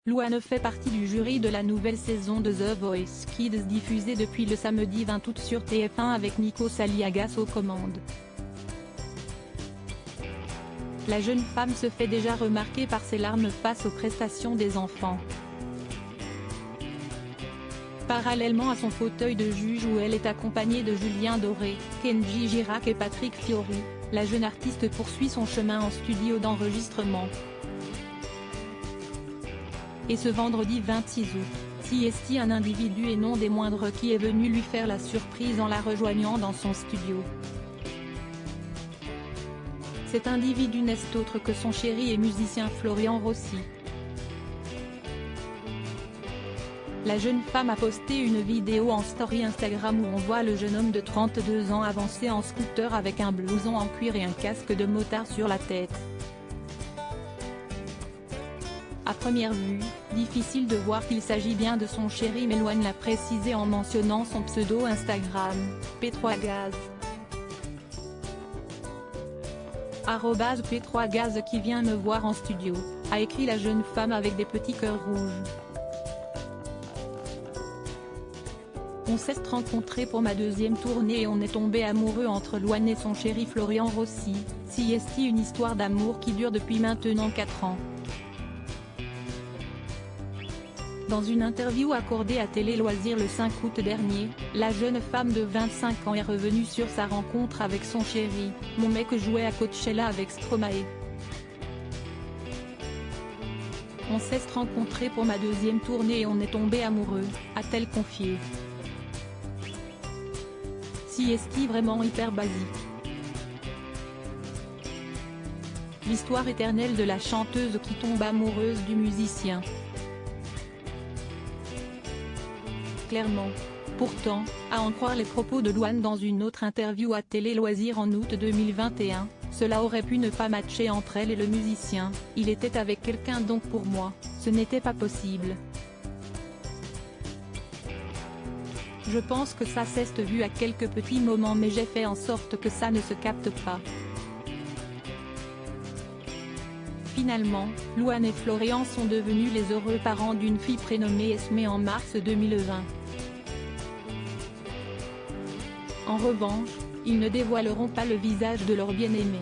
Louane fait partie du jury de la nouvelle saison de The Voice Kids diffusée depuis le samedi 20 août sur TF1 avec Nikos Aliagas aux commandes. La jeune femme se fait déjà remarquer par ses larmes face aux prestations des enfants. Parallèlement à son fauteuil de juge où elle est accompagnée de Julien Doré, Kenji Girac et Patrick Fiori, la jeune artiste poursuit son chemin en studio d'enregistrement. Et ce vendredi 26 août, CST un individu et non des moindres qui est venu lui faire la surprise en la rejoignant dans son studio. Cet individu n'est autre que son chéri et musicien Florian Rossi. La jeune femme a posté une vidéo en story Instagram où on voit le jeune homme de 32 ans avancer en scooter avec un blouson en cuir et un casque de motard sur la tête. À première vue, difficile de voir qu'il s'agit bien de son chéri mais Louane l'a précisé en mentionnant son pseudo Instagram, P3Gaz. @P3Gaz qui vient me voir en studio, a écrit la jeune femme avec des petits cœurs rouges. On s'est rencontrés pour ma deuxième tournée et on est tombé amoureux entre Louane et son chéri Florian Rossi, CST une histoire d'amour qui dure depuis maintenant 4 ans. Dans une interview accordée à Télé Loisirs le 5 août dernier, la jeune femme de 25 ans est revenue sur sa rencontre avec son chéri, mon mec jouait à Coachella avec Stromae. On s'est rencontrés pour ma deuxième tournée et on est tombé amoureux, a-t-elle confié. CST vraiment hyper basique. L'histoire éternelle de la chanteuse qui tombe amoureuse du musicien. Clairement. Pourtant, à en croire les propos de Louane dans une autre interview à Télé Loisirs en août 2021, cela aurait pu ne pas matcher entre elle et le musicien, il était avec quelqu'un donc pour moi, ce n'était pas possible. Je pense que ça s'est vu à quelques petits moments mais j'ai fait en sorte que ça ne se capte pas. Finalement, Louane et Florian sont devenus les heureux parents d'une fille prénommée Esmé en mars 2020. En revanche, ils ne dévoileront pas le visage de leur bien-aimé.